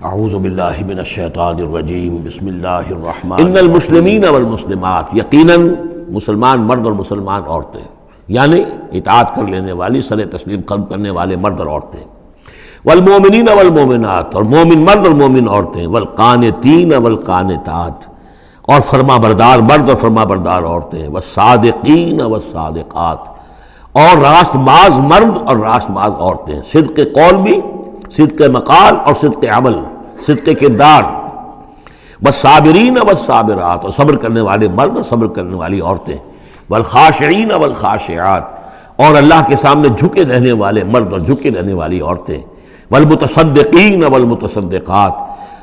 اعوذ باللہ من الشیطان الرجیم بسم اللہ الرحمن ان المسلمین والمسلمات، یقیناً مسلمان مرد اور مسلمان عورتیں، یعنی اطاعت کر لینے والی سر تسلیم قلب کرنے والے مرد اور عورتیں، والمومنین والمومنات، اور مومن مرد اور مومن عورتیں، والقانتین والقانتات، اور فرما بردار مرد اور فرما بردار عورتیں، والصادقین والصادقات، اور راست باز مرد اور راست باز عورتیں، صدق قول بھی، صدق مقال اور صدق عمل، صدق کردار، والصابرین والصابرات، اور صبر کرنے والے مرد اور صبر کرنے والی عورتیں، والخاشعین والخاشعات، اور اللہ کے سامنے جھکے رہنے والے مرد اور جھکے رہنے والی عورتیں، والمتصدقین والمتصدقات،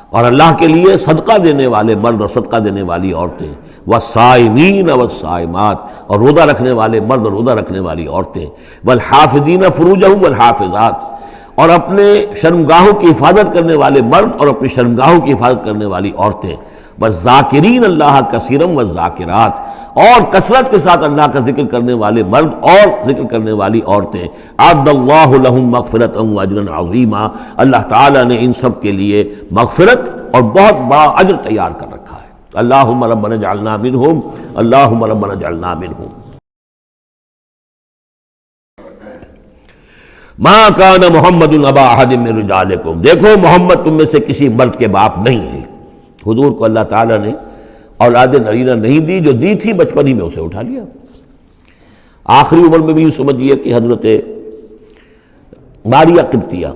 اور اللہ کے لیے صدقہ دینے والے مرد اور صدقہ دینے والی عورتیں، والصائمین والصائمات، اور روزہ رکھنے والے مرد اور روزہ رکھنے والی عورتیں، والحافظین فروجہم والحافظات، اور اپنے شرمگاہوں کی حفاظت کرنے والے مرد اور اپنی شرمگاہوں کی حفاظت کرنے والی عورتیں، والذاکرین اللہ کثیرا والذاکرات، اور کثرت کے ساتھ اللہ کا ذکر کرنے والے مرد اور ذکر کرنے والی عورتیں، اعد اللہ لہم مغفرۃ واجرا عظیما، اللہ تعالیٰ نے ان سب کے لیے مغفرت اور بہت بڑا اجر تیار کر رکھا ہے۔ اللہم ربنا اجعلنا منہم، اللہم ربنا اجعلنا منہم۔ ما کان محمد ابا احد من رجالکم، دیکھو محمد تم میں سے کسی مرد کے باپ نہیں ہے۔ حضور کو اللہ تعالیٰ نے اولاد نرینہ نہیں دی، جو دی تھی بچپن ہی میں اسے اٹھا لیا۔ آخری عمر میں بھی یوں سمجھیے کہ حضرت ماریہ قبطیہ،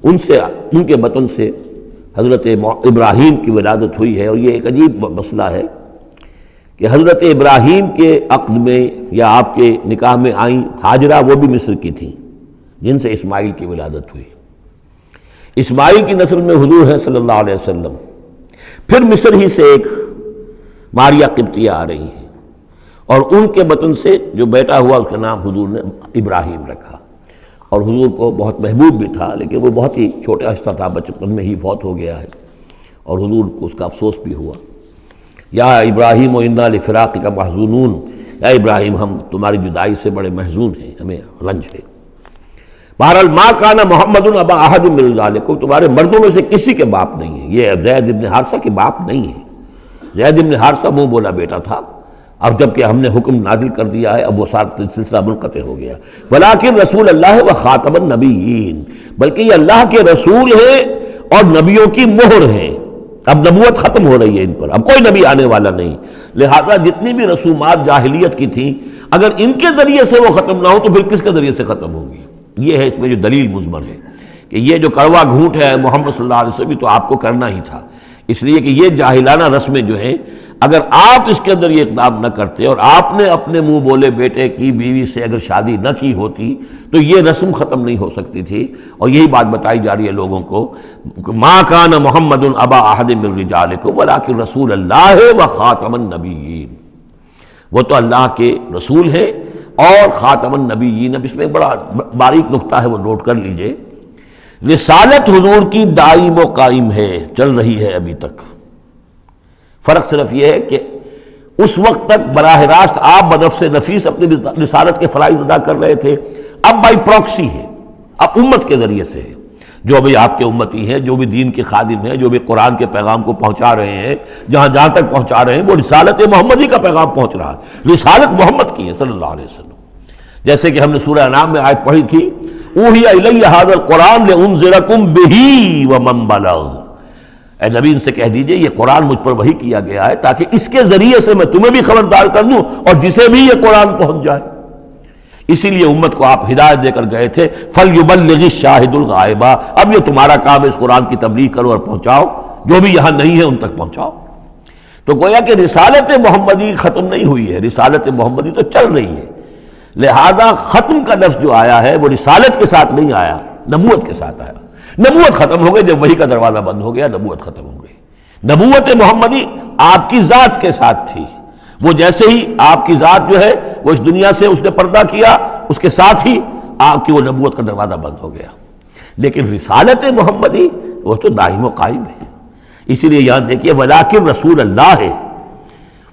ان کے بطن سے حضرت ابراہیم کی ولادت ہوئی ہے، اور یہ ایک عجیب مسئلہ ہے کہ حضرت ابراہیم کے عقد میں یا آپ کے نکاح میں آئیں ہاجرہ، وہ بھی مصر کی تھیں، جن سے اسماعیل کی ولادت ہوئی۔ اسماعیل کی نسل میں حضور ہیں صلی اللہ علیہ وسلم، پھر مصر ہی سے ایک ماریہ قبطیہ آ رہی ہیں، اور ان کے بطن سے جو بیٹا ہوا اس کا نام حضور نے ابراہیم رکھا، اور حضور کو بہت محبوب بھی تھا، لیکن وہ بہت ہی چھوٹا ہستہ تھا، بچپن میں ہی فوت ہو گیا ہے، اور حضور کو اس کا افسوس بھی ہوا۔ یا ابراہیم و انا لفراقک محزونون، یا ابراہیم ہم تمہاری جدائی سے بڑے محزون ہیں، ہمیں رنج ہے۔ بہرحال ما کان محمد ابا احد من رجالکم، تمہارے مردوں میں سے کسی کے باپ نہیں ہے۔ یہ زید ابن حارثہ کے باپ نہیں ہے۔ زید ابن حارثہ منہ بولا بیٹا تھا، اب جب کہ ہم نے حکم نازل کر دیا ہے اب وہ سارا سلسلہ منقطع ہو گیا۔ ولیکن رسول اللہ و خاتم النبیین، بلکہ یہ اللہ کے رسول ہیں اور نبیوں کی مہر ہیں۔ اب نبوت ختم ہو رہی ہے ان پر، اب کوئی نبی آنے والا نہیں، لہذا جتنی بھی رسومات جاہلیت کی تھیں اگر ان کے ذریعے سے وہ ختم نہ ہو تو پھر کس کے ذریعے سے ختم ہوگی؟ یہ ہے اس میں جو دلیل مضمر ہے کہ یہ جو کڑوا گھونٹ ہے محمد صلی اللہ علیہ وسلم تو آپ کو کرنا ہی تھا، اس لیے کہ یہ جاہلانہ رسمیں جو ہیں اگر آپ اس کے اندر یہ اقدام نہ کرتے اور آپ نے اپنے منہ بولے بیٹے کی بیوی سے اگر شادی نہ کی ہوتی تو یہ رسم ختم نہیں ہو سکتی تھی، اور یہی بات بتائی جا رہی ہے لوگوں کو، ما کان محمد ابا احد من رجالکم ولکن رسول اللہ و خاتم النبیین، وہ تو اللہ کے رسول ہیں اور خاتم النبیین۔ اب اس میں ایک بڑا باریک نقطہ ہے، وہ نوٹ کر لیجئے، رسالت حضور کی دائم و قائم ہے، چل رہی ہے ابھی تک۔ فرق صرف یہ ہے کہ اس وقت تک براہ راست آپ بنفس نفیس اپنی رسالت کے فرائض ادا کر رہے تھے، اب بائی پروکسی ہے، اب امت کے ذریعے سے ہے، جو بھی آپ کے امتی ہیں، جو بھی دین کے خادم ہیں، جو بھی قرآن کے پیغام کو پہنچا رہے ہیں، جہاں تک پہنچا رہے ہیں وہ رسالت محمدی کا پیغام پہنچ رہا ہے، رسالت محمد کی ہے صلی اللہ علیہ وسلم۔ جیسے کہ ہم نے سورہ انعام میں آیت پڑھی تھی، اوحی الی ھذا القرآن لانذرکم بہ ومن بلغ، اے نبی ان سے کہہ دیجئے یہ قرآن مجھ پر وحی کیا گیا ہے تاکہ اس کے ذریعے سے میں تمہیں بھی خبردار کر دوں اور جسے بھی یہ قرآن پہنچ جائے۔ اسی لیے امت کو آپ ہدایت دے کر گئے تھے، فَلْيُبَلِّغِ الشَّاهِدُ الْغَائِبَ، اب یہ تمہارا کام ہے اس قرآن کی تبلیغ کرو اور پہنچاؤ، جو بھی یہاں نہیں ہے ان تک پہنچاؤ۔ تو گویا کہ رسالت محمدی ختم نہیں ہوئی ہے، رسالت محمدی تو چل رہی ہے، لہذا ختم کا لفظ جو آیا ہے وہ رسالت کے ساتھ نہیں آیا، نبوت کے ساتھ آیا۔ نبوت ختم ہو گئی جب وحی کا دروازہ بند ہو گیا، نبوت ختم ہو گئی۔ نبوت محمدی آپ کی ذات کے ساتھ تھی، وہ جیسے ہی آپ کی ذات جو ہے وہ اس دنیا سے اس نے پردہ کیا، اس کے ساتھ ہی آپ کی وہ نبوت کا دروازہ بند ہو گیا، لیکن رسالت محمدی وہ تو دائم و قائم ہے۔ اسی لیے یہاں دیکھیے ولیکن رسول اللہ ہے،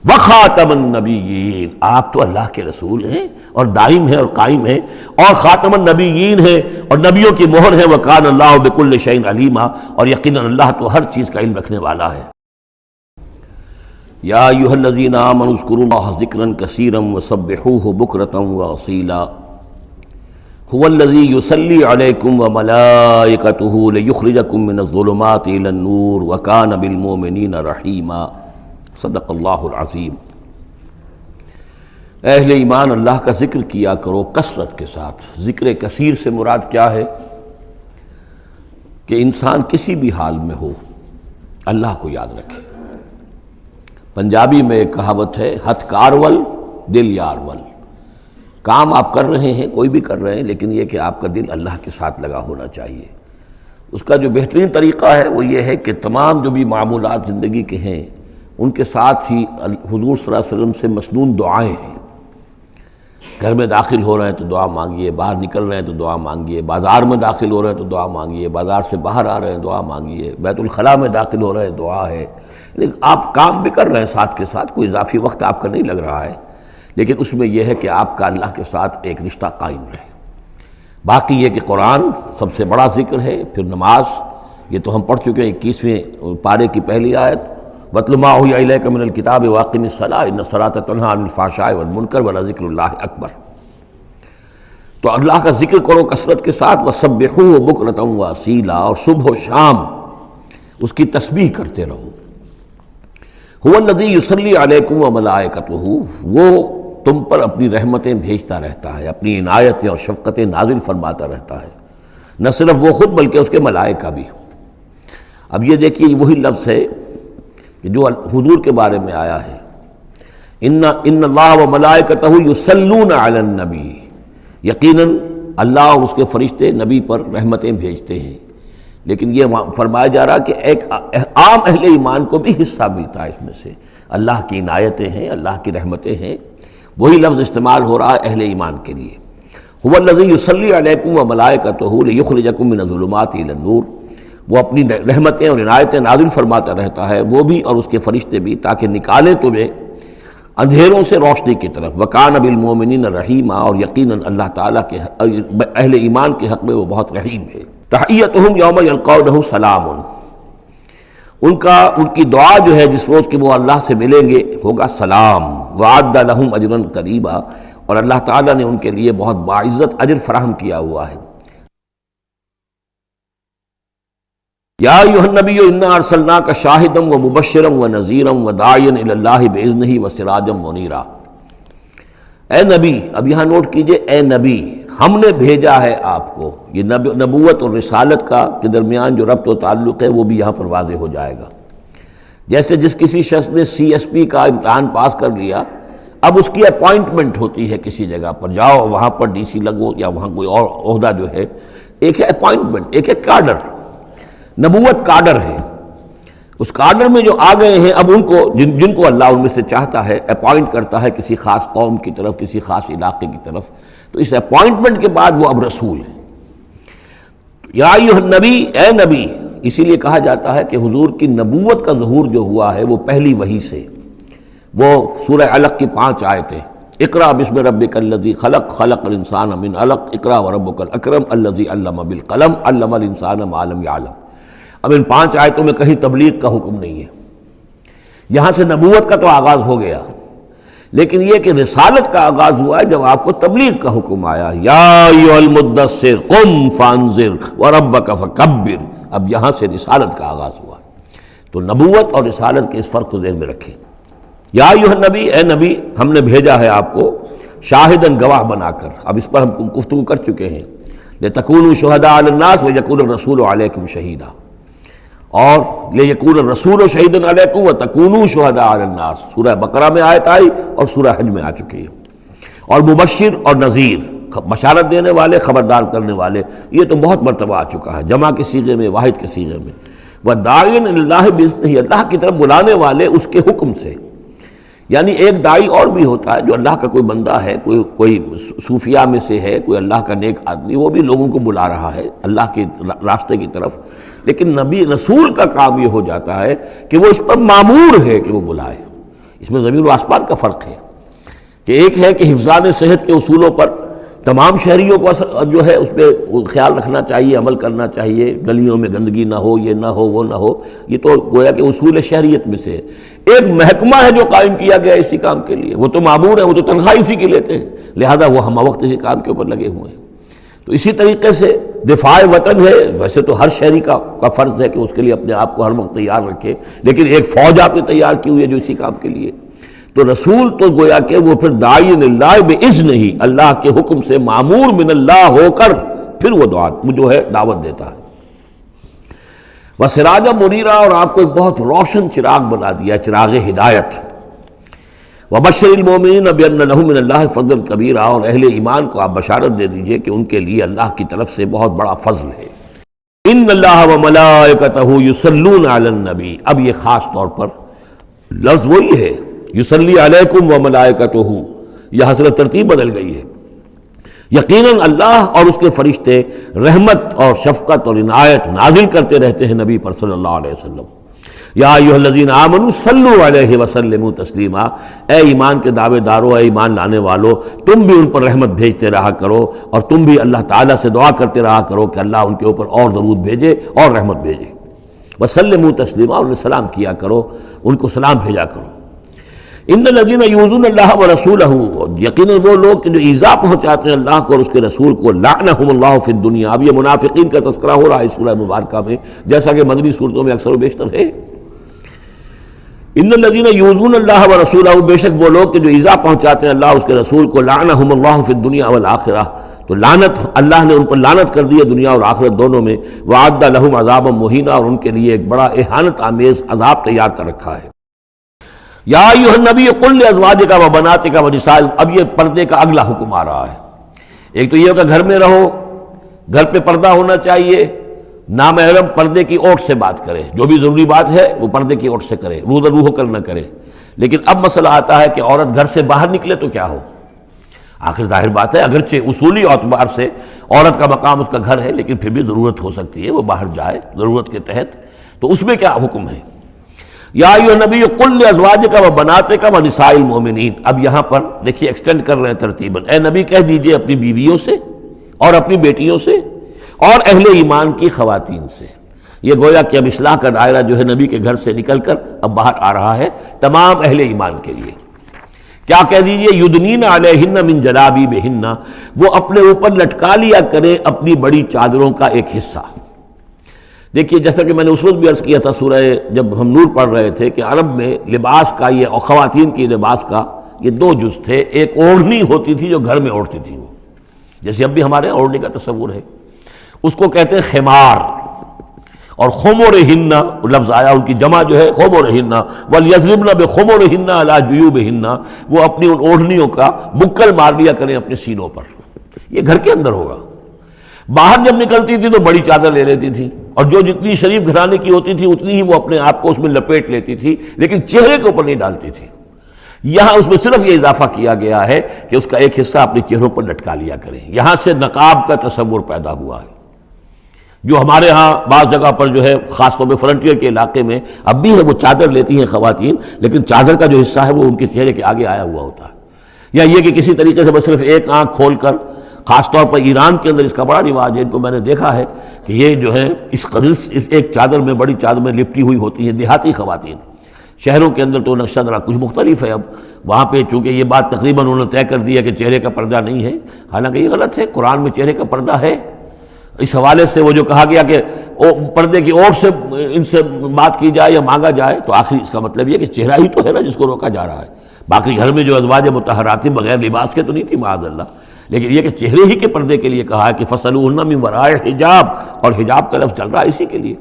وخاتم النبیین، آپ تو اللہ کے رسول ہیں اور دائم ہیں اور قائم ہیں، اور خاتم النبیین ہیں اور نبیوں کی مہر ہے، وکان اللہ بکل شیء علیما، اور یقیناً اللہ تو ہر چیز کا علم رکھنے والا ہے۔ یا ایھا الذین آمنوا اذکروا اللہ ذکرا کثیرا وسبحوہ بکرۃ واصیلا هو الذی یصلی علیکم وملائکتہ لیخرجکم من الظلمات الی النور وکان بالمؤمنین رحیما۔ صدق اللہ العظیم۔ اہل ایمان اللہ کا ذکر کیا کرو کثرت کے ساتھ۔ ذکر کثیر سے مراد کیا ہے؟ کہ انسان کسی بھی حال میں ہو اللہ کو یاد رکھے۔ پنجابی میں ایک کہاوت ہے، ہتھ کارول دل یارول۔ کام آپ کر رہے ہیں، کوئی بھی کر رہے ہیں، لیکن یہ کہ آپ کا دل اللہ کے ساتھ لگا ہونا چاہیے۔ اس کا جو بہترین طریقہ ہے وہ یہ ہے کہ تمام جو بھی معمولات زندگی کے ہیں ان کے ساتھ ہی حضور صلی اللہ علیہ وسلم سے مسنون دعائیں ہیں۔ گھر میں داخل ہو رہے ہیں تو دعا مانگیے، باہر نکل رہے ہیں تو دعا مانگیے، بازار میں داخل ہو رہے ہیں تو دعا مانگیے، بازار سے باہر آ رہے ہیں دعا مانگیے، بیت الخلاء میں داخل ہو رہے ہیں دعا ہے۔ لیکن آپ کام بھی کر رہے ہیں ساتھ کے ساتھ، کوئی اضافی وقت آپ کا نہیں لگ رہا ہے، لیکن اس میں یہ ہے کہ آپ کا اللہ کے ساتھ ایک رشتہ قائم رہے۔ باقی یہ کہ قرآن سب سے بڑا ذکر ہے، پھر نماز، یہ تو ہم پڑھ چکے ہیں 21ویں پارے کی پہلی آیت، وَاتْلُ مَا أُوحِیَ إِلَیْکَ مِنَ الْکِتَابِ وَأَقِمِ الصَّلَاةَ إِنَّ الصَّلَاةَ تَنْہَىٰ عَنِ الْفَحْشَاءِ وَالْمُنکَرِ وَلَذِکْرُ اللہِ اکبر۔ تو اللہ کا ذکر کرو کثرت کے ساتھ، وَسَبِّحُوهُ بُکْرَةً وَأَصِیلًا، اور صبح و شام اس کی تسبیح کرتے رہو۔ هُوَ الَّذِی یُصَلِّی عَلَیکُم وَمَلَائِکَتُہُ، وہ تم پر اپنی رحمتیں بھیجتا رہتا ہے، اپنی عنایتیں اور شفقتیں نازل فرماتا رہتا ہے، نہ صرف وہ خود بلکہ اس کے ملائکہ بھی۔ اب یہ دیکھیے وہی لفظ ہے کہ جو حضور کے بارے میں آیا ہے، ان اللہ وملائکتہ یصلون علی النبی، یقیناً اللہ اور اس کے فرشتے نبی پر رحمتیں بھیجتے ہیں۔ لیکن یہ فرمایا جا رہا کہ ایک عام اہل ایمان کو بھی حصہ ملتا ہے اس میں سے، اللہ کی عنایتیں ہیں، اللہ کی رحمتیں ہیں۔ وہی لفظ استعمال ہو رہا ہے اہل ایمان کے لیے۔ هو الذی یصلی علیکم وملائکتہ لیخرجکم من الظلمات الی النور، وہ اپنی رحمتیں اور عنایتیں نازل فرماتا رہتا ہے، وہ بھی اور اس کے فرشتے بھی، تاکہ نکالیں تمہیں اندھیروں سے روشنی کی طرف۔ وَكَانَ بِالْمُؤْمِنِينَ رَحِيمًا، اور یقیناً اللہ تعالیٰ کے اہل ایمان کے حق میں وہ بہت رحیم ہے۔ تحیتہم یوم یلقونہ سلام، ان کی دعا جو ہے جس روز کہ وہ اللہ سے ملیں گے ہوگا سلام۔ وَأَعَدَّ لَهُمْ أَجْرًا قَرِيبًا، اور اللہ تعالیٰ نے ان کے لیے بہت باعزت اجر فراہم کیا ہوا ہے۔ یا ایھا النبی انا ارسلناک شاہدا ومبشرا ونذیرا وداعیا الی اللہ باذنہ وسراجا منیرا۔ اے نبی، اب یہاں نوٹ کیجئے، اے نبی، ہم نے بھیجا ہے آپ کو۔ یہ نبوت اور رسالت کا کے درمیان جو ربط و تعلق ہے وہ بھی یہاں پر واضح ہو جائے گا۔ جیسے جس کسی شخص نے CSP کا امتحان پاس کر لیا، اب اس کی اپوائنٹمنٹ ہوتی ہے کسی جگہ پر، جاؤ وہاں پر DC لگو یا وہاں کوئی اور عہدہ جو ہے، ایک ہے اپوائنٹمنٹ، ایک ہے کاڈر۔ نبوت کاڈر ہے، اس کاڈر میں جو آ گئے ہیں اب ان کو جن کو اللہ ان میں سے چاہتا ہے اپوائنٹ کرتا ہے کسی خاص قوم کی طرف، کسی خاص علاقے کی طرف، تو اس اپوائنٹمنٹ کے بعد وہ اب رسول ہیں۔ یا ایھا النبی، اے نبی، اسی لیے کہا جاتا ہے کہ حضور کی نبوت کا ظہور جو ہوا ہے وہ پہلی وحی سے۔ وہ سورہ علق کی 5 آیتیں، اقرأ بسم ربک الذی خلق، خلق الانسان من علق، اقرأ وربک الاکرم الذی علم بالقلم، علم الانسان ما لم یعلم۔ اب ان 5 آیتوں میں کہیں تبلیغ کا حکم نہیں ہے، یہاں سے نبوت کا تو آغاز ہو گیا، لیکن یہ کہ رسالت کا آغاز ہوا ہے جب آپ کو تبلیغ کا حکم آیا، یا ایھا المدثر قم فانذر وربک فکبر۔ اب یہاں سے رسالت کا آغاز ہوا، تو نبوت اور رسالت کے اس فرق کو ذہن میں رکھیں۔ یا ایھا النبی، اے نبی، ہم نے بھیجا ہے آپ کو شاہداً گواہ بنا کر۔ اب اس پر ہم گفتگو کر چکے ہیں، لتکونوا شہداء علی الناس ویکون الرسول علیکم شہیدا، اور لیکون الرسول شہیدا علیکم وتکونوا شہداء علی الناس، سورہ بقرہ میں آیت آئی اور سورہ حج میں آ چکی ہے۔ اور مبشر اور نذیر، بشارت دینے والے، خبردار کرنے والے، یہ تو بہت مرتبہ آ چکا ہے، جمع کے صیغے میں، واحد کے صیغے میں۔ وَدَاعِيًا إِلَى اللَّهِ بِإِذْنِهِ، اللہ کی طرف بلانے والے اس کے حکم سے۔ یعنی ایک داعی اور بھی ہوتا ہے جو اللہ کا کوئی بندہ ہے، کوئی صوفیاء میں سے ہے، کوئی اللہ کا نیک آدمی، وہ بھی لوگوں کو بلا رہا ہے اللہ کے راستے کی طرف، لیکن نبی رسول کا کام یہ ہو جاتا ہے کہ وہ اس پر مامور ہے کہ وہ بلائے۔ اس میں زمین و آسمان کا فرق ہے کہ ایک ہے کہ حفظان صحت کے اصولوں پر تمام شہریوں کو جو ہے اس پہ خیال رکھنا چاہیے، عمل کرنا چاہیے، گلیوں میں گندگی نہ ہو، یہ نہ ہو، وہ نہ ہو، یہ تو گویا کہ اصول شہریت میں سے ہے۔ ایک محکمہ ہے جو قائم کیا گیا اسی کام کے لیے، وہ تو مامور ہیں، وہ تو تنخواہ اسی کی لیتے ہیں، لہذا وہ ہم وقت اسی کام کے اوپر لگے ہوئے ہیں۔ تو اسی طریقے سے دفاع وطن ہے، ویسے تو ہر شہری کا فرض ہے کہ اس کے لیے اپنے آپ کو ہر وقت تیار رکھے، لیکن ایک فوج آپ نے تیار کی ہوئی ہے جو اسی کام کے لیے۔ تو رسول تو گویا کہ وہ پھر داعی اللہ باذن ہی، اللہ کے حکم سے مامور من اللہ ہو کر پھر وہ جو ہے دعوت دیتا ہے۔ وسراجا منیرا، اور آپ کو ایک بہت روشن چراغ بنا دیا، چراغ ہدایت۔ وبشر المؤمنین بان لهم من اللہ فضل کبیرا، اور اہل ایمان کو آپ بشارت دے دیجئے کہ ان کے لیے اللہ کی طرف سے بہت بڑا فضل ہے۔ ان اللہ وملائکتہ یصلون علی النبی، اب یہ خاص طور پر لفظ وہی ہے یصلی علیکم وملائکتہ، یہاں سے ترتیب بدل گئی ہے۔ یقیناً اللہ اور اس کے فرشتے رحمت اور شفقت اور عنایت نازل کرتے رہتے ہیں نبی پر صلی اللہ علیہ وسلم۔ یا ایھا الذین آمنوا صلوا علیہ وسلموا تسلیما، اے ایمان کے دعوے دارو، اے ایمان لانے والو، تم بھی ان پر رحمت بھیجتے رہا کرو، اور تم بھی اللہ تعالیٰ سے دعا کرتے رہا کرو کہ اللہ ان کے اوپر اور درود بھیجے اور رحمت بھیجے۔ وسلموا تسلیما، اور سلام کیا کرو، ان کو سلام بھیجا کرو۔ ان الذین یؤذون اللہ ورسولہ، یقیناً وہ لوگ کہ جو ایذا پہنچاتے ہیں اللہ کو اور اس کے رسول کو، لعنہم اللہ فی الدنیا، اب یہ منافقین کا تذکرہ ہو رہا ہے اس سورہ مبارکہ میں، جیسا کہ مدنی صورتوں میں اکثر و بیشتر ہے۔ ان الذین یؤذون اللہ ورسولہ، بے شک وہ لوگ کہ جو ایذا پہنچاتے ہیں اللہ اور اس کے رسول کو، لعنہم اللہ فی الدنیا والآخرہ، تو لعنت اللہ نے ان پر لعنت کر دی ہے دنیا اور آخرت دونوں میں، وعد لہم عذابا مہینا، اور ان کے لیے ایک بڑا اہانت آمیز عذاب تیار کر رکھا ہے۔ یا ایھا النبی قل لازواجک وبناتک ونساء، اب یہ پردے کا اگلا حکم آ رہا ہے۔ ایک تو یہ کہ گھر میں رہو، گھر پہ پردہ ہونا چاہیے، نامحرم پردے کی اوٹ سے بات کرے، جو بھی ضروری بات ہے وہ پردے کی اوٹ سے کرے، روح ہو کر نہ کرے۔ لیکن اب مسئلہ آتا ہے کہ عورت گھر سے باہر نکلے تو کیا ہو؟ آخر ظاہر بات ہے اگرچہ اصولی اعتبار سے عورت کا مقام اس کا گھر ہے، لیکن پھر بھی ضرورت ہو سکتی ہے وہ باہر جائے ضرورت کے تحت، تو اس میں کیا حکم ہے؟ یا ایھا النبی قل لازواجک وبناتک ونساء المؤمنین، اب یہاں پر دیکھیے ایکسٹینڈ کر رہے ہیں ترتیباً، اے نبی کہہ دیجئے اپنی بیویوں سے اور اپنی بیٹیوں سے اور اہل ایمان کی خواتین سے۔ یہ گویا کہ اب اصلاح کا دائرہ جو ہے نبی کے گھر سے نکل کر اب باہر آ رہا ہے تمام اہل ایمان کے لیے۔ کیا کہہ دیجئے؟ یدنین علیہن من جلابیبہن، وہ اپنے اوپر لٹکا لیا کریں اپنی بڑی چادروں کا ایک حصہ۔ دیکھیے جیسا کہ میں نے اس وقت بھی عرض کیا تھا سورہ جب ہم نور پڑھ رہے تھے کہ عرب میں لباس کا یہ اور خواتین کی لباس کا یہ دو جز تھے، ایک اوڑھنی ہوتی تھی جو گھر میں اوڑھتی تھی، وہ جیسے اب بھی ہمارے اوڑھنی کا تصور ہے، اس کو کہتے ہیں خمار، اور خمرہن لفظ آیا ان کی جمع جو ہے خمرہن، ولیضربن بخمرہن علی جیوبہن، وہ اپنی ان اوڑھنیوں کا بکل مار لیا کریں اپنے سینوں پر۔ یہ گھر کے اندر ہوگا۔ باہر جب نکلتی تھی تو بڑی چادر لے لیتی تھی، اور جو جتنی شریف گھرانے کی ہوتی تھی اتنی ہی وہ اپنے آپ کو اس میں لپیٹ لیتی تھی، لیکن چہرے کے اوپر نہیں ڈالتی تھی۔ یہاں اس میں صرف یہ اضافہ کیا گیا ہے کہ اس کا ایک حصہ اپنے چہروں پر لٹکا لیا کریں، یہاں سے نقاب کا تصور پیدا ہوا ہے، جو ہمارے ہاں بعض جگہ پر جو ہے خاص طور پہ فرنٹیئر کے علاقے میں اب بھی ہے، وہ چادر لیتی ہیں خواتین، لیکن چادر کا جو حصہ ہے وہ ان کے چہرے کے آگے آیا ہوا ہوتا ہے، یا یہ کہ کسی طریقے سے بس صرف ایک آنکھ کھول کر، خاص طور پر ایران کے اندر اس کا بڑا رواج ہے، ان کو میں نے دیکھا ہے کہ یہ جو ہے اس قدر ایک چادر میں، بڑی چادر میں لپٹی ہوئی ہوتی ہیں دیہاتی خواتین۔ شہروں کے اندر تو نقشہ ذرا کچھ مختلف ہے، اب وہاں پہ چونکہ یہ بات تقریباً انہوں نے طے کر دیا کہ چہرے کا پردہ نہیں ہے، حالانکہ یہ غلط ہے، قرآن میں چہرے کا پردہ ہے۔ اس حوالے سے وہ جو کہا گیا کہ پردے کی اور سے ان سے بات کی جائے یا مانگا جائے، تو آخری اس کا مطلب یہ کہ چہرہ ہی تو ہے نا جس کو روکا جا رہا ہے، باقی گھر میں جو ازواج مطہرات بغیر لباس کے تو نہیں تھی معاذ اللہ، لیکن یہ کہ چہرے ہی کے پردے کے لیے کہا ہے کہ فَصَلُوهُنَّ مِن وَرَاءِ حجاب، اور حجاب کا لفظ چل رہا ہے اسی کے لیے۔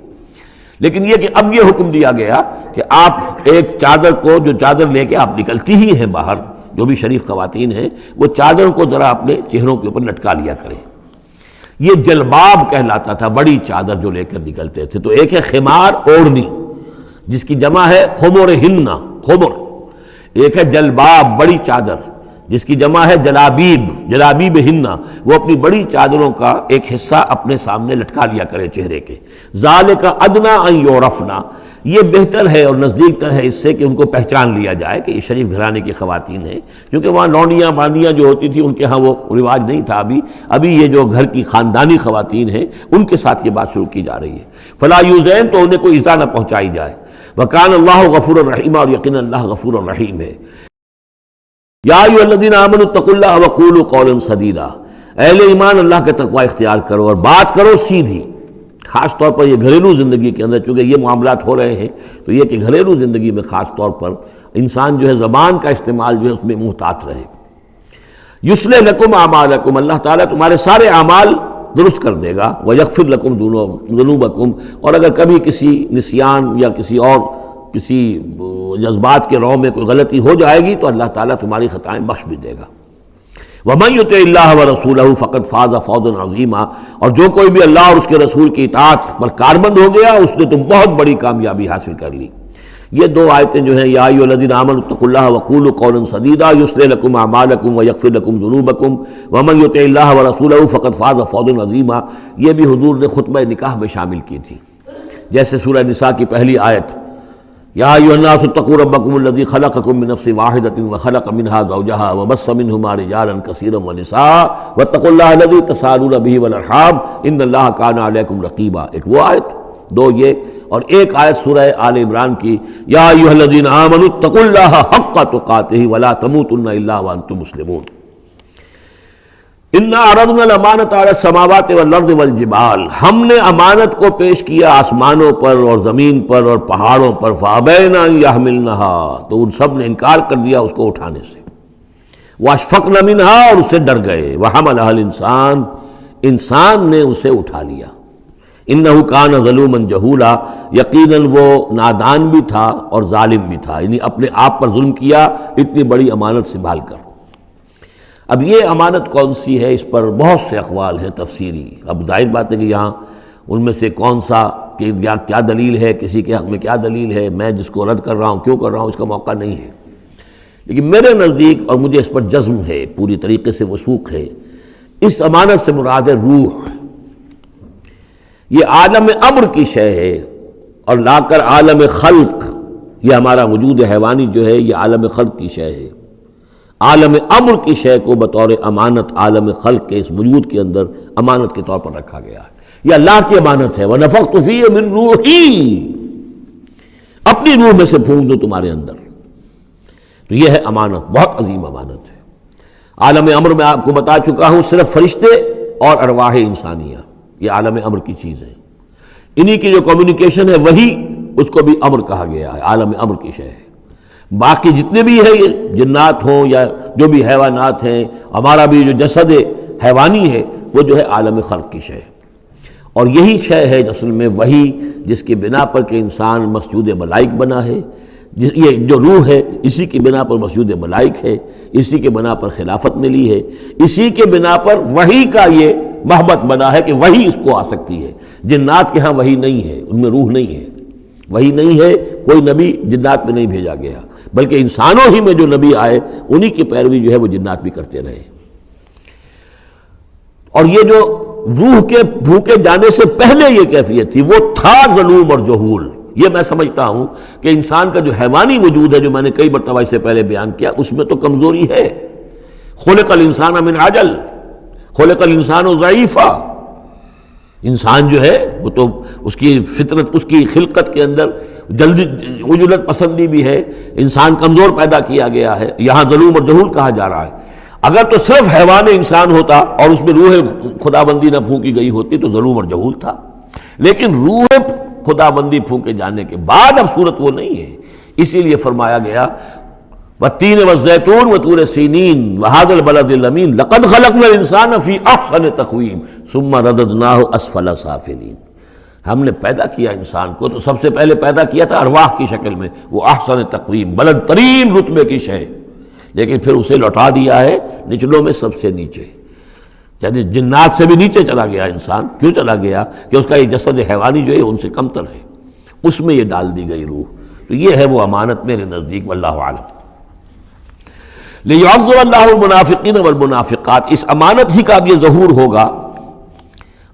لیکن یہ کہ اب یہ حکم دیا گیا کہ آپ ایک چادر کو، جو چادر لے کے آپ نکلتی ہی ہیں باہر، جو بھی شریف خواتین ہیں، وہ چادر کو ذرا اپنے چہروں کے اوپر لٹکا لیا کریں۔ یہ جلباب کہلاتا تھا، بڑی چادر جو لے کر نکلتے تھے۔ تو ایک ہے خمار، اوڑھنی، جس کی جمع ہے خمرہن، خمر، ایک ہے جلباب، بڑی چادر، جس کی جمع ہے جلابیب، جلابیبہن، وہ اپنی بڑی چادروں کا ایک حصہ اپنے سامنے لٹکا لیا کرے چہرے کے۔ ذالک ادنیٰ ان یعرفن، یہ بہتر ہے اور نزدیک تر ہے اس سے کہ ان کو پہچان لیا جائے کہ یہ شریف گھرانے کی خواتین ہیں، کیونکہ وہاں لونڈیاں باندیاں جو ہوتی تھیں ان کے ہاں وہ رواج نہیں تھا۔ ابھی یہ جو گھر کی خاندانی خواتین ہیں ان کے ساتھ یہ بات شروع کی جا رہی ہے۔ فلا یوزین، تو انہیں کوئی ایذا نہ پہنچائی جائے۔ وکان اللہ غفور الرحیم، اور یقینا اللہ غفور الرحیم ہے۔ یا ایھا الذین آمنوا اتقوا اللہ وقولوا قولا سدیدا، اہل ایمان اللہ کا تقوی اختیار کرو اور بات کرو سیدھی، خاص طور پر یہ گھریلو زندگی کے اندر، چونکہ یہ معاملات ہو رہے ہیں تو یہ کہ گھریلو زندگی میں خاص طور پر انسان جو ہے زبان کا استعمال جو ہے اس میں محتاط رہے۔ یصلح لکم اعمالکم، اللہ تعالیٰ تمہارے سارے اعمال درست کر دے گا۔ ویغفر لکم ذنوبکم، اور اگر کبھی کسی نسیان یا کسی جذبات کے رو میں کوئی غلطی ہو جائے گی تو اللہ تعالیٰ تمہاری خطائیں بخش بھی دے گا۔ وَمَن يُطِعِ اللَّهَ وَرَسُولَهُ فَقَدْ فَازَ فَوْزًا عَظِيمًا، اور جو کوئی بھی اللہ اور اس کے رسول کی اطاعت پر کاربند ہو گیا اس نے تو بہت بڑی کامیابی حاصل کر لی۔ یہ دو آیتیں جو ہیں، یا ایھا الذین آمنوا اتقوا اللہ وقولوا قولا سدیدا یصلح لکم اعمالکم ویغفر لکم ذنوبکم ومن یطع اللہ ورسولہ فقد فاز فوزا عظیما، یہ بھی حضور نے خطبہ نکاح میں شامل کی تھی، جیسے سورہ نساء کی پہلی آیت، یا ایھا الناس اتقوا ربکم الذی خلقکم من نفس واحدۃ وخلق منها زوجها وبث منہما رجالا کثیرا ونساء واتقوا اللہ الذی تساءلون به والارحام ان اللہ کان علیکم رقیبا، ایک وہ آیت، دو یہ، اور ایک آیت سورہ آل عمران کی، یا ایھا الذین آمنوا اتقوا اللہ حق تقاتہ ولا تموتن الا وانتم مسلمون۔ انا عرضنا الامانۃ علی السماوات والارض والجبال، ہم نے امانت کو پیش کیا آسمانوں پر اور زمین پر اور پہاڑوں پر، فابین ان یحملنها، تو ان سب نے انکار کر دیا اس کو اٹھانے سے، واشفقن منها، اور اس سے ڈر گئے، وحملها الانسان، انسان نے اسے اٹھا لیا، انہ کان ظلوما جہولا، یقیناً وہ نادان بھی تھا اور ظالم بھی تھا، یعنی اپنے آپ پر ظلم کیا اتنی بڑی امانت سنبھال کر۔ اب یہ امانت کون سی ہے، اس پر بہت سے اقوال ہیں تفسیری، اب ظاہر بات ہے کہ یہاں ان میں سے کون سا کہ کیا دلیل ہے، کسی کے حق میں کیا دلیل ہے، میں جس کو رد کر رہا ہوں کیوں کر رہا ہوں اس کا موقع نہیں ہے، لیکن میرے نزدیک اور مجھے اس پر جزم ہے، پوری طریقے سے وثوق ہے، اس امانت سے مراد ہے روح۔ یہ عالم امر کی شے ہے، اور لا کر عالم خلق، یہ ہمارا وجود حیوانی جو ہے یہ عالم خلق کی شے ہے، عالم امر کی شے کو بطور امانت عالم خلق کے اس وجود کے اندر امانت کے طور پر رکھا گیا ہے، یہ اللہ کی امانت ہے۔ وَنَفَخْتُ فِيهِ مِن رُوحِي، اپنی روح میں سے پھونک دو تمہارے اندر، تو یہ ہے امانت، بہت عظیم امانت ہے۔ عالم امر میں آپ کو بتا چکا ہوں صرف فرشتے اور ارواح انسانیہ، یہ عالم امر کی چیز ہے، انہی کی جو کمیونیکیشن ہے وہی اس کو بھی امر کہا گیا ہے، عالم امر کی شے ہے۔ باقی جتنے بھی ہیں یہ جنات ہوں یا جو بھی حیوانات ہیں، ہمارا بھی جو جسد حیوانی ہے وہ جو ہے عالم خلق کی شے ہے، اور یہی شے ہے اصل میں وہی جس کی بنا پر کہ انسان مسجود ملائک بنا ہے، یہ جو روح ہے اسی کی بنا پر مسجود ملائک ہے، اسی کے بنا پر خلافت ملی ہے، اسی کے بنا پر وحی کا یہ محبت بنا ہے کہ وحی اس کو آ سکتی ہے۔ جنات کے ہاں وحی نہیں ہے، ان میں روح نہیں ہے، وحی نہیں ہے، کوئی نبی جنات میں نہیں بھیجا گیا، بلکہ انسانوں ہی میں جو نبی آئے انہی کی پیروی جو ہے وہ جنات بھی کرتے رہے۔ اور یہ جو روح کے بھوکے جانے سے پہلے یہ کیفیت تھی، وہ تھا ظلوم اور جہول۔ یہ میں سمجھتا ہوں کہ انسان کا جو حیوانی وجود ہے جو میں نے کئی مرتبہ اس سے پہلے بیان کیا، اس میں تو کمزوری ہے۔ خلق الانسان من عجل، خلق الانسان ضعیفا، انسان جو ہے وہ تو اس کی فطرت، اس کی خلقت کے اندر جلدی عجلت پسندی بھی ہے، انسان کمزور پیدا کیا گیا ہے، یہاں ظلوم اور جہول کہا جا رہا ہے۔ اگر تو صرف حیوان انسان ہوتا اور اس میں روح خدا بندی نہ پھونکی گئی ہوتی تو ظلوم اور جہول تھا، لیکن روح خدا بندی پھونکے جانے کے بعد اب صورت وہ نہیں ہے، اسی لیے فرمایا گیا والتین والزیتون وطور سینین وہذا البلد الامین لقد خلقنا الانسان فی احسن تقویم ثم رددناہ اسفل سافلین، ہم نے پیدا کیا انسان کو تو سب سے پہلے پیدا کیا تھا ارواح کی شکل میں، وہ احسن تقویم بلند ترین رتبے کی شے، لیکن پھر اسے لوٹا دیا ہے نچلوں میں سب سے نیچے، یعنی جنات سے بھی نیچے چلا گیا انسان۔ کیوں چلا گیا؟ کہ اس کا یہ جسد حیوانی جو ہے ان سے کم تر ہے، اس میں یہ ڈال دی گئی روح، تو یہ ہے وہ امانت میرے نزدیک، واللہ عالم۔ لِيُعَذِّبَ اللَّهُ الْمُنَافِقِينَ وَالْمُنَافِقَاتِ، اس امانت ہی کا اب یہ ظہور ہوگا،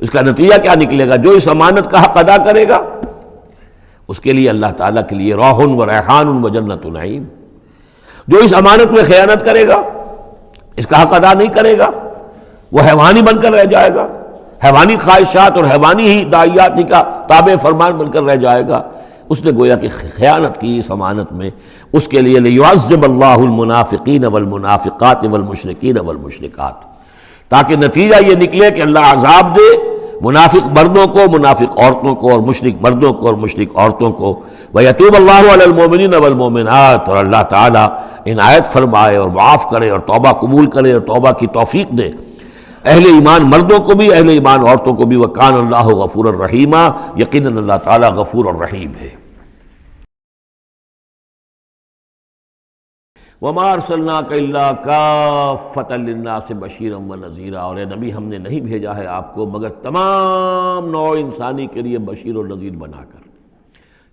اس کا نتیجہ کیا نکلے گا؟ جو اس امانت کا حق ادا کرے گا اس کے لیے اللہ تعالیٰ کے لیے روح و ریحان و جنت نعیم۔ جو اس امانت میں خیانت کرے گا، اس کا حق ادا نہیں کرے گا، وہ حیوانی بن کر رہ جائے گا، حیوانی خواہشات اور حیوانی ہی داعیات ہی کا تابع فرمان بن کر رہ جائے گا۔ اس نے گویا کہ خیانت کی اس امانت میں۔ اس کے لیے لیعذب اللہ المنافقین والمنافقات والمشرکین والمشرکات، تاکہ نتیجہ یہ نکلے کہ اللہ عذاب دے منافق مردوں کو، منافق عورتوں کو، اور مشرک مردوں کو اور مشرک عورتوں کو۔ وَيَتُوبَ اللَّهُ عَلَى الْمُؤْمِنِينَ وَالْمُؤْمِنَاتِ، اور اللہ تعالیٰ عنایت فرمائے اور معاف کرے اور توبہ قبول کرے اور توبہ کی توفیق دے اہل ایمان مردوں کو بھی، اہل ایمان عورتوں کو بھی۔ وَكَانَ اللَّهُ غَفُورًا رَحِيمًا، یقیناً اللہ تعالیٰ غفور اور رحیم ہے۔ وَمَا أَرْسَلْنَاكَ إِلَّا كَافَّةً لِلنَّاسِ بَشِيرًا وَنَذِيرًا، اور اے نبی ہم نے نہیں بھیجا ہے آپ کو مگر تمام نوع انسانی کے لیے بشیر و نذیر بنا کر۔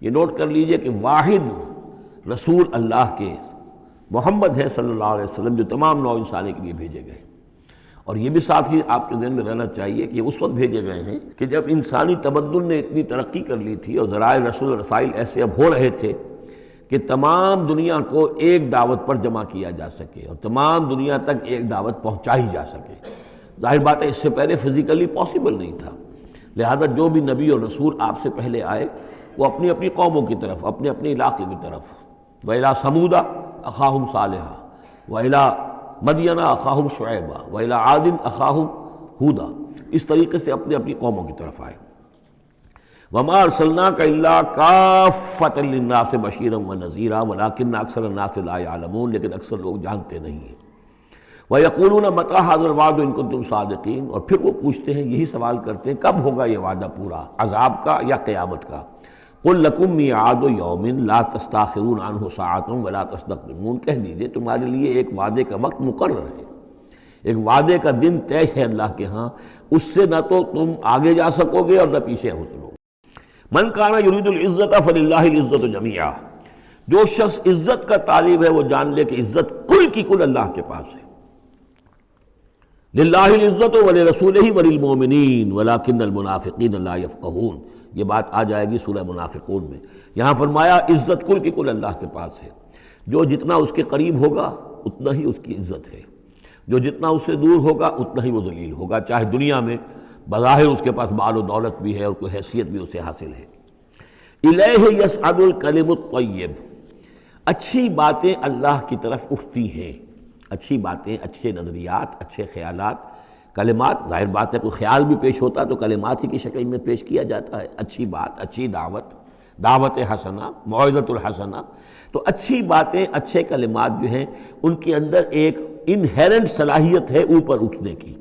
یہ نوٹ کر لیجئے کہ واحد رسول اللہ کے محمد ہے صلی اللہ علیہ وسلم، جو تمام نوع انسانی کے لیے بھیجے گئے۔ اور یہ بھی ساتھ ہی آپ کے ذہن میں رہنا چاہیے کہ اس وقت بھیجے گئے ہیں کہ جب انسانی تمدن نے اتنی ترقی کر لی تھی اور ذرائع رسول رسائل ایسے اب ہو رہے تھے کہ تمام دنیا کو ایک دعوت پر جمع کیا جا سکے اور تمام دنیا تک ایک دعوت پہنچائی جا سکے۔ ظاہر بات ہے اس سے پہلے فزیکلی پاسبل نہیں تھا، لہذا جو بھی نبی اور رسول آپ سے پہلے آئے وہ اپنی اپنی قوموں کی طرف، اپنے اپنے علاقے کی طرف، وَإِلَىٰ ثَمُودَ أَخَاهُمْ صَالِحًا وَإِلَىٰ مَدْيَنَ أَخَاهُمْ شُعَيْبًا وَإِلَىٰ عَادٍ أَخَاهُمْ هُودًا، اس طریقے سے اپنی اپنی قوموں کی طرف آئے۔ وَمَا أَرْسَلْنَاكَ إِلَّا كَافَّةً لِلنَّاسِ بَشِيرًا وَنَذِيرًا وَلَٰكِنَّ أَكْثَرَ النَّاسِ لَا يَعْلَمُونَ، لیکن اکثر لوگ جانتے نہیں ہیں۔ وَيَقُولُونَ مَتَىٰ هَٰذَا الْوَعْدُ إِن كُنتُمْ صَادِقِينَ، اور پھر وہ پوچھتے ہیں، یہی سوال کرتے ہیں، کب ہوگا یہ وعدہ پورا، عذاب کا یا قیامت کا؟ قُل لَكُم مِّيعَادُ يَوْمٍ لَا تَسْتَأْخِرُونَ عَنْهُ سَاعَةٌ وَلَا تَسْتَقْدِمُونَ، کہہ دیجئے تمہارے لیے ایک وعدے کا وقت مقرر ہے، ایک وعدے کا دن طے ہے اللہ کے ہاں، اس سے نہ تو تم آگے جا سکو گے اور نہ پیچھے ہو سکو گے۔ من کان یرید العزت فللہ العزت جمیعا، جو شخص عزت کا طالب ہے وہ جان لے کہ عزت کل کی کل اللہ کے پاس ہے۔ للہ العزت ولرسولہ وللمؤمنین ولکن المنافقین لا یفقہون، یہ بات آ جائے گی سورہ منافقون میں۔ یہاں فرمایا عزت کل کی کل اللہ کے پاس ہے، جو جتنا اس کے قریب ہوگا اتنا ہی اس کی عزت ہے، جو جتنا اس سے دور ہوگا اتنا ہی وہ ذلیل ہوگا، چاہے دنیا میں بظاہر اس کے پاس مال و دولت بھی ہے اور کوئی حیثیت بھی اسے حاصل ہے۔ الیہ یصعد الکلم الطیب، اچھی باتیں اللہ کی طرف اٹھتی ہیں، اچھی باتیں، اچھے نظریات، اچھے خیالات، کلمات، ظاہر بات ہے کوئی خیال بھی پیش ہوتا تو کلمات ہی کی شکل میں پیش کیا جاتا ہے۔ اچھی بات، اچھی دعوت، دعوت حسنہ، موعظۃ الحسنہ، تو اچھی باتیں، اچھے کلمات جو ہیں ان کے اندر ایک انہیرنٹ صلاحیت ہے اوپر اٹھنے کی،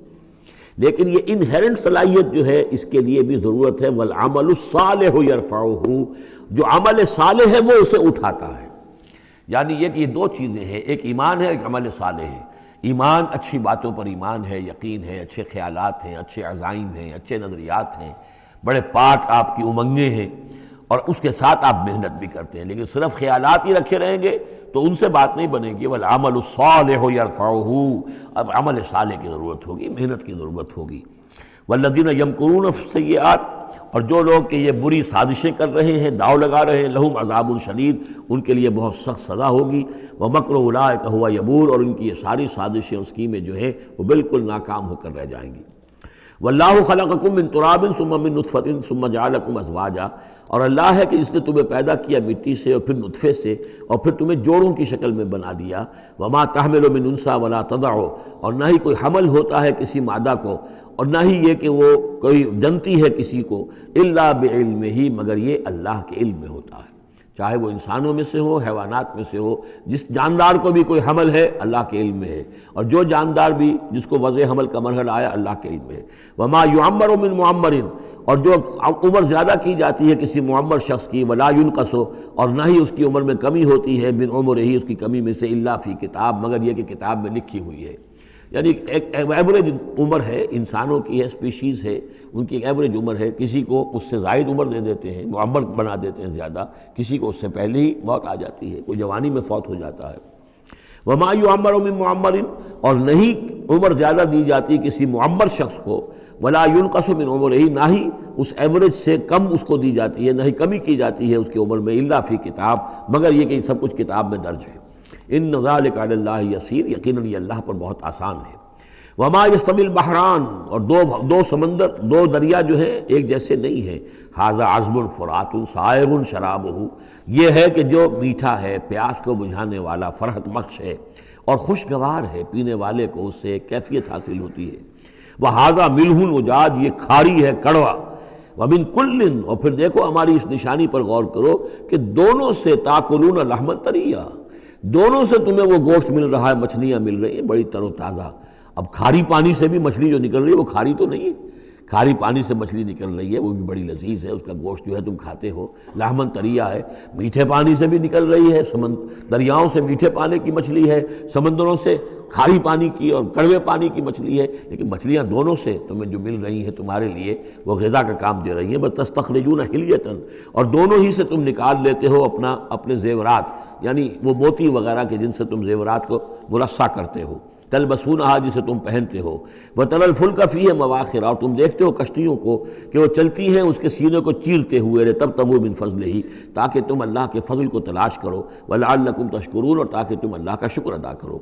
لیکن یہ انہیرنٹ صلاحیت جو ہے اس کے لیے بھی ضرورت ہے والعمل الصالح یرفعہ، جو عمل صالح ہے وہ اسے اٹھاتا ہے۔ یعنی یہ کہ یہ دو چیزیں ہیں، ایک ایمان ہے، ایک عمل صالح ہے۔ ایمان، اچھی باتوں پر ایمان ہے، یقین ہے، اچھے خیالات ہیں، اچھے عزائم ہیں، اچھے نظریات ہیں، بڑے پاک آپ کی امنگیں ہیں، اور اس کے ساتھ آپ محنت بھی کرتے ہیں، لیکن صرف خیالات ہی رکھے رہیں گے تو ان سے بات نہیں بنے گی۔ والعمل الصالح یرفعہ، اب عمل صالح کی ضرورت ہوگی، محنت کی ضرورت ہوگی۔ والذین یمکرون فی السیئات، اور جو لوگ کہ یہ بری سازشیں کر رہے ہیں، داؤ لگا رہے ہیں، لہم عذاب شدید، ان کے لیے بہت سخت سزا ہوگی۔ ومکر اولئک ھو یبور، اور ان کی یہ ساری سازشیں، اسکیمیں جو ہیں وہ بالکل ناکام ہو کر رہ جائیں گی۔ واللہ خلقکم من تراب ثم من نطفۃ ثم جعلکم ازواجا، اور اللہ ہے کہ جس نے تمہیں پیدا کیا مٹی سے اور پھر نطفے سے اور پھر تمہیں جوڑوں کی شکل میں بنا دیا۔ وما تحمل من انثی ولا تضع، اور نہ ہی کوئی حمل ہوتا ہے کسی مادہ کو، اور نہ ہی یہ کہ وہ کوئی جنتی ہے کسی کو، الا بعلمہ، مگر یہ اللہ کے علم میں ہوتا ہے، چاہے وہ انسانوں میں سے ہو، حیوانات میں سے ہو، جس جاندار کو بھی کوئی حمل ہے اللہ کے علم میں ہے، اور جو جاندار بھی جس کو وضع حمل کا مرحلہ آیا اللہ کے علم میں ہے۔ وما یعمر من معمر، اور جو عمر زیادہ کی جاتی ہے کسی معمر شخص کی، ولا ینقص، اور نہ ہی اس کی عمر میں کمی ہوتی ہے، من عمر ہی، اس کی کمی میں سے، الا فی کتاب، مگر یہ کہ کتاب میں لکھی ہوئی ہے۔ یعنی ایک ایوریج عمر ہے انسانوں کی، ہے اسپیشیز ہے، ان کی ایک ایوریج عمر ہے، کسی کو اس سے زائد عمر دے دیتے ہیں، معمر بنا دیتے ہیں زیادہ، کسی کو اس سے پہلے ہی موت آ جاتی ہے، کوئی جوانی میں فوت ہو جاتا ہے۔ وما یعمر من معمر، اور نہیں عمر زیادہ دی جاتی کسی معمر شخص کو، ولا ينقص من عمرہ، نہ ہی اس ایوریج سے کم اس کو دی جاتی ہے، نہ ہی کمی کی جاتی ہے اس کی عمر میں، الا فی کتاب، مگر یہ کہ سب کچھ کتاب میں درج ہے۔ ان ذلک علی اللہ یسیر، یقیناً یہ اللہ پر بہت آسان ہے۔ وما یستوی البحران، اور دو سمندر، دو دریا جو ہیں ایک جیسے نہیں ہیں۔ ھذا عذب فرات سائغ شرابہ، یہ ہے کہ جو میٹھا ہے، پیاس کو بجھانے والا، فرحت بخش ہے اور خوشگوار ہے، پینے والے کو اس سے ایک کیفیت حاصل ہوتی ہے۔ وھذا ملح اجاج، یہ کھاری ہے، کڑوا۔ ومن کل، اور پھر دیکھو ہماری اس نشانی پر غور کرو کہ دونوں سے تاکلون لحما طریا، دونوں سے تمہیں وہ گوشت مل رہا ہے، مچھلیاں مل رہی ہیں بڑی تر و تازہ۔ اب کھاری پانی سے بھی مچھلی جو نکل رہی ہے وہ کھاری تو نہیں ہے، کھاری پانی سے مچھلی نکل رہی ہے وہ بھی بڑی لذیذ ہے، اس کا گوشت جو ہے تم کھاتے ہو، لحمن طریا ہے۔ میٹھے پانی سے بھی نکل رہی ہے، دریاؤں سے میٹھے پانی کی مچھلی ہے، سمندروں سے کھاری پانی کی اور کڑوے پانی کی مچھلی ہے، لیکن مچھلیاں دونوں سے تمہیں جو مل رہی ہیں تمہارے لیے وہ غذا کا کام دے رہی ہیں۔ بس تستخرجون حلیۃ، اور دونوں ہی سے تم نکال لیتے ہو اپنے زیورات، یعنی وہ موتی وغیرہ کے جن سے تم زیورات کو مرصع کرتے ہو، تلبسونہا، جسے تم پہنتے ہو، وتری الفلک فیہ مواخر، اور تم دیکھتے ہو کشتیوں کو کہ وہ چلتی ہیں اس کے سینے کو چیرتے ہوئے، لتبتغوا من فضلہ، تاکہ تم اللہ کے فضل کو تلاش کرو، ولعلکم تشکرون، اور تاکہ تم اللہ کا شکر ادا کرو۔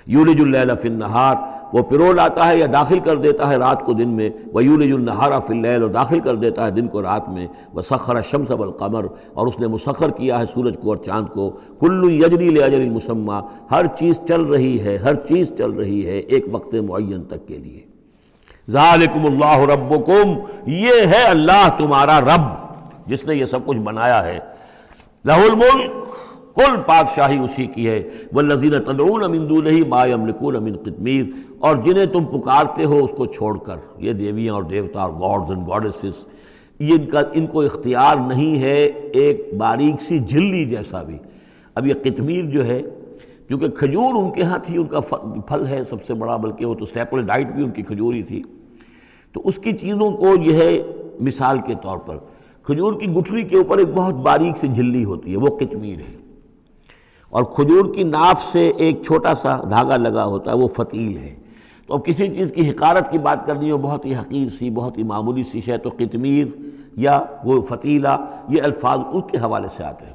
یولج اللیل فی النہار، وہ پرو لاتا ہے یا داخل کر دیتا ہے رات کو دن میں، ویولج النہار فی اللیل، اور داخل کر دیتا ہے دن کو رات میں، وسخر الشمس والقمر، اور اس نے مسخر کیا ہے سورج کو اور چاند کو، کل یجری لاجل مسمى، ہر چیز چل رہی ہے، ہر چیز چل رہی ہے ایک وقت معین تک کے لیے۔ ذالکم اللہ ربکم، یہ ہے اللہ تمہارا رب جس نے یہ سب کچھ بنایا ہے۔ لہ الملک، کل بادشاہی اسی کی ہے۔ والذین تدعون من دونہ ما یملکون من قطمیر، اور جنہیں تم پکارتے ہو اس کو چھوڑ کر، یہ دیویاں اور دیوتا اور گاڈز اینڈ گاڈیسز، ان کو اختیار نہیں ہے ایک باریک سی جھلی جیسا بھی۔ اب یہ قطمیر جو ہے، کیونکہ کھجور ان کے ہاں تھی، ان کا پھل ہے سب سے بڑا، بلکہ وہ تو اسٹیپل ڈائٹ بھی ان کی کھجور ہی تھی، تو اس کی چیزوں کو یہ ہے مثال کے طور پر کھجور کی گٹھلی کے اوپر ایک بہت باریک سی جھلی ہوتی ہے، وہ قطمیر ہے، اور کھجور کی ناف سے ایک چھوٹا سا دھاگا لگا ہوتا ہے، وہ فتیل ہے۔ تو اب کسی چیز کی حقارت کی بات کرنی ہو، بہت ہی حقیر سی، بہت ہی معمولی سی شے، تو قطمیر یا وہ فتیلہ، یہ الفاظ ان کے حوالے سے آتے ہیں۔